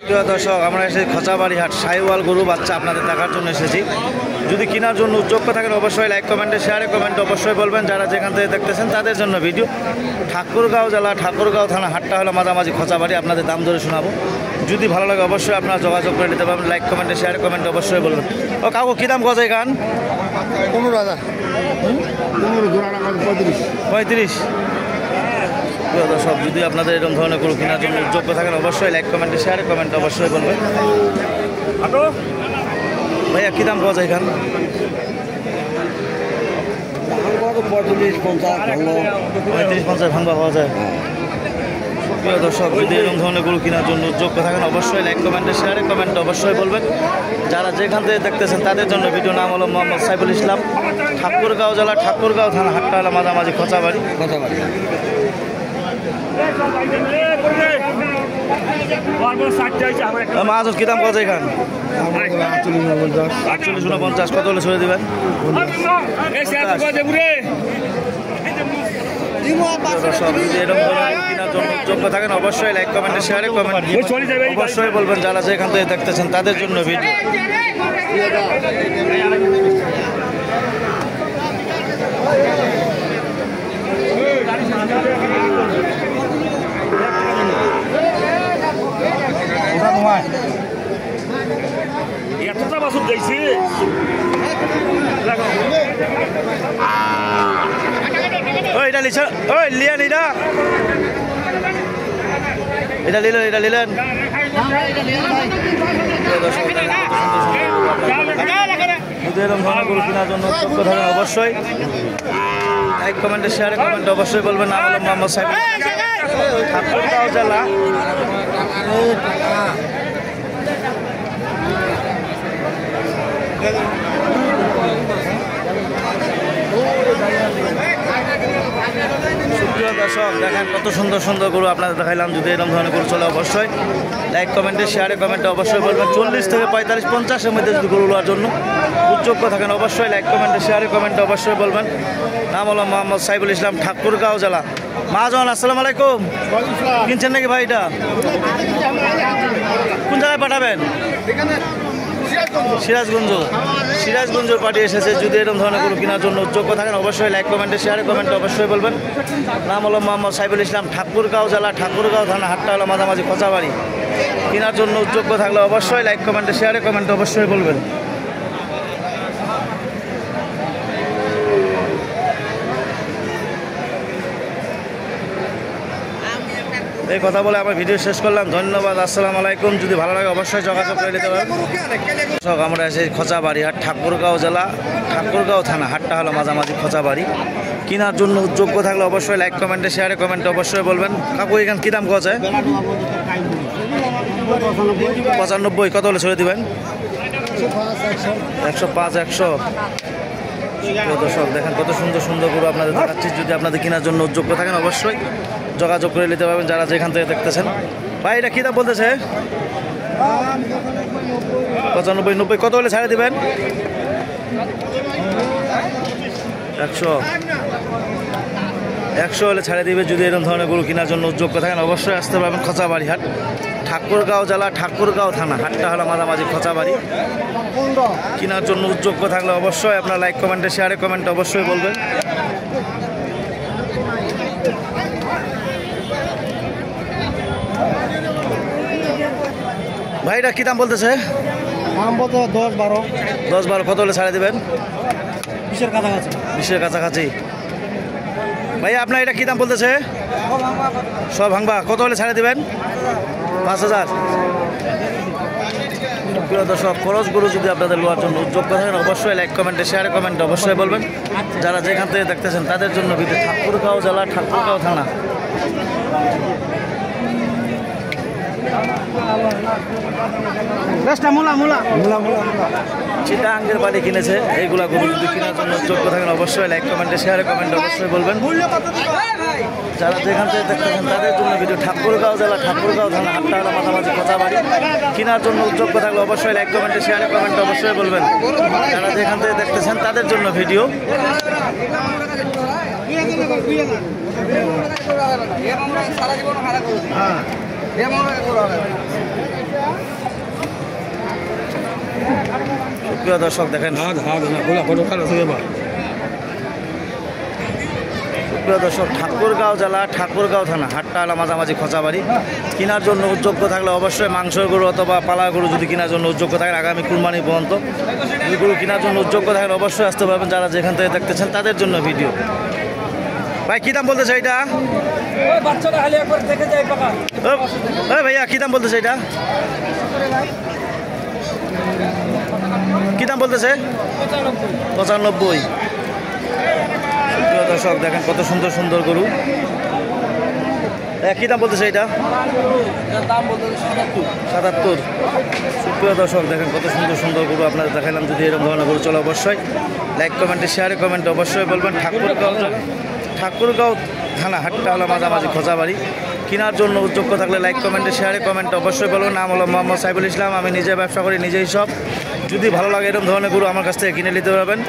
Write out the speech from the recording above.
প্রিয় দর্শক, আমরা এসেছি খোঁচাবাড়ি হাট শাহিওয়াল গরু বাচ্চা আপনাদের দেখার জন্য এসেছি। যদি কেনার জন্য যোগ্য থাকেন অবশ্যই লাইক কমেন্টে শেয়ারে কমেন্ট অবশ্যই বলবেন। যারা যেখান থেকে দেখতেছেন তাদের জন্য ভিডিও। ঠাকুরগাঁও জেলা ঠাকুরগাঁও থানা, হাটটা হলো মাঝামাঝি খোঁচাবাড়ি। আপনাদের দাম ধরে শোনাবো, যদি ভালো লাগে অবশ্যই আপনারা যোগাযোগ করে নিতে পারবেন। লাইক কমেন্টে শেয়ারে কমেন্ট অবশ্যই বলবেন। ও কাকু কী দাম গজাই গান? 15,000। 35। প্রিয় দর্শক, যদি আপনাদের এরকম ধরনের গরু কেনার জন্য যোগ্য থাকেন অবশ্যই লাইক কমেন্টে শেয়ারে কমেন্ট অবশ্যই বলবেন। ভাইয়া কী দাম পাওয়া যায় এখান? 35-50 ভাঙবা পাওয়া যায়। প্রিয় দর্শক, যদি এরকম ধরনের গরু কেনার জন্য যোগ্য থাকেন অবশ্যই লাইক কমেন্টে শেয়ারে কমেন্ট অবশ্যই বলবেন। যারা যেখান থেকে দেখতেছেন তাদের জন্য ভিডিও। নাম হলো মোহাম্মদ সাইফুল ইসলাম, ঠাকুরগাঁও জেলা ঠাকুরগাঁও থানা, হাটটা হলো মাঝামাঝি খোঁচাবাড়ি। মাছ কি দাম কত এখান? 48-49। কত হলে ছড়ে দেবেন? যোগ্য থাকেন অবশ্যই লাইক কমেন্টে শেয়ারে কমেন্ট অবশ্যই বলবেন। যারা যেখান থেকে দেখতেছেন তাদের জন্য ভিডিও। এতটা বাসন যাইছে এটা লিছ, ওই লিয়ান এটা এটা নিলেন, এটা নিলেন। যদি এরকম ধরনের গরু কেনার জন্য যোগ্য থাকেন অবশ্যই লাইক কমেন্টে শেয়ারে কমেন্ট অবশ্যই বলবেন। নাম হলো মোহাম্মদ সাইফুল, ঠাকুরগাঁও জেলা। সুপ্রিয় দর্শক, দেখেন কত সুন্দর সুন্দর গরু আপনাদের দেখাইলাম। যদি এরকম ধরনের গরু চলে অবশ্যই লাইক কমেন্টে শেয়ারে কমেন্টে অবশ্যই বলবেন। 40 থেকে 45-50-এর মধ্যে যদি গরু নেওয়ার জন্য যোগ্য থাকেন অবশ্যই লাইক কমেন্টে শেয়ারে কমেন্টে অবশ্যই বলবেন। নাম হলো মোহাম্মদ সাইফুল ইসলাম, ঠাকুরগাঁও জেলা। মহাজন আসসালামু আলাইকুম। কিনছেন নাকি ভাই? এটা কোন জায়গায় পাঠাবেন? সিরাজগঞ্জ পার্টি এসেছে। যদি এরকম ধরনের গরু কেনার জন্য যোগ্য থাকেন অবশ্যই লাইক কমেন্টে শেয়ারে কমেন্টে অবশ্যই বলবেন। নাম হলো মোহাম্মদ সাইফুল ইসলাম, ঠাকুরগাঁও জেলা ঠাকুরগাঁও থানা, হাটটা হলো মাঝামাঝি খোঁচাবাড়ি। কেনার জন্য যোগ্য থাকলে অবশ্যই লাইক কমেন্টে শেয়ারে কমেন্টে অবশ্যই বলবেন। এই কথা বলে আমার ভিডিও শেষ করলাম। ধন্যবাদ, আসসালামু আলাইকুম। যদি ভালো লাগে অবশ্যই যোগাযোগ করে নিতে পারবেন। আমরা এসে খোঁচাবাড়ি হাট, ঠাকুরগাঁও জেলা ঠাকুরগাঁও থানা, হাটটা হলো মাঝামাঝি খোঁচাবাড়ি। কেনার জন্য যোগ্য থাকলে অবশ্যই লাইক কমেন্টে শেয়ারে কমেন্টে অবশ্যই বলবেন। কাকু এখানে কী দাম কছে? 95। কত হলে ছেড়ে দেবেন? 105-100। দর্শক, দেখেন কত সুন্দর সুন্দর গরু আপনাদের দেখাচ্ছি। যদি আপনাদের কেনার জন্য যোগ্য থাকেন অবশ্যই যোগাযোগ করে নিতে পারবেন। যারা যেখান থেকে দেখতেছেন। ভাই এটা কী দাম বলতেছে? 95-90। কত হলে ছাড়ে দেবেন? 100 হলে ছাড়ে দিবে। যদি এরকম ধরনের গরু কেনার জন্য যোগ্য থাকেন অবশ্যই আসতে পারবেন খোঁচাবাড়ি হাট, ঠাকুরগাঁও জেলা ঠাকুরগাঁও থানা, হাটটা হলো মাঝামাঝি খোঁচাবাড়ি। কেনার জন্য যোগ্য থাকলে অবশ্যই আপনার লাইক কমেন্টে শেয়ারে কমেন্ট অবশ্যই বলবেন। ভাইটা কী দাম বলতেছে? 10-12। কত হলে ছাড়ে দেবেন? 20-এর কাছাকাছি। ভাইয়া আপনার এটা কী দাম বলতেছে? সব ভাঙবা। কত হলে ছাড়ে দেবেন? 5,000। প্রিয় দর্শক, খরচ গরু যদি আপনাদের লোয়ার জন্য যোগ্য থাকেন অবশ্যই লাইক কমেন্টে শেয়ারে কমেন্ট অবশ্যই বলবেন। যারা যেখান থেকে দেখতেছেন তাদের জন্য ভিডিও। ঠাকুরগাঁও জেলা ঠাকুরগাঁও থানা। চিটাগাঙ্গের বাড়ি কিনেছে। এইগুলা গরু যদি কেনার জন্য যোগ্য থাকেন অবশ্যই লাইক কমেন্টে শেয়ারে কমেন্ট অবশ্যই বলবেন। যারা যেখান থেকে দেখতেছেন তাদের জন্য ভিডিও। ঠাকুরগাঁও জেলা ঠাকুরগাঁও থানা, হাটটা হলো মাঝামাঝি খোঁচাবাড়ি। কেনার জন্য যোগ্য থাকলে অবশ্যই লাইক কমেন্টে শেয়ারে কমেন্ট অবশ্যই বলবেন। যারা যেখান থেকে দেখতেছেন তাদের জন্য ভিডিও। সারা জীবন সুপ্রিয় দর্শক দেখেন, সুপ্রিয় দর্শক, ঠাকুরগাঁও জেলা ঠাকুরগাঁও থানা হাটটা হলো মাঝামাঝি খোঁচাবাড়ি। কেনার জন্য উদ্যোগ্য থাকলে অবশ্যই মাংসের গরু অথবা পালা গরু যদি কেনার জন্য উদ্যোগ্য থাকেন আগামী কুরবানি পর্যন্ত যদি গরু কেনার জন্য উদ্যোগ্য থাকেন অবশ্যই আসতে পারবেন যারা যেখান থেকে দেখতেছেন তাদের জন্য ভিডিও। ভাই কী দাম বলতেছে এটা? ভাইয়া কী দাম বলতেছে এটা? কী দাম বলতেছে? 95। সুপ্রিয় দর্শক দেখেন কত সুন্দর সুন্দর গরু। কী দাম বলতেছে এটা? 77। সুপ্রিয় দর্শক দেখেন কত সুন্দর সুন্দর গরু আপনাদের দেখালাম। যদি এরকম ধরনের গরু চলে অবশ্যই লাইক কমেন্টে শেয়ারে কমেন্টে অবশ্যই বলবেন। ঠাকুরগাঁও থানা হাটটা হলো মাঝামাঝি খোঁচাবাড়ি। কেনার জন্য উদ্যোগ্য থাকলে লাইক কমেন্টে শেয়ারে কমেন্টে অবশ্যই বলবেন। নাম হলো মোহাম্মদ সাইফুল ইসলাম। আমি নিজে ব্যবসা করি, নিজেই সব। যদি ভালো লাগে এরকম ধরনের গরু আমার কাছ থেকে কিনে নিতে পারবেন।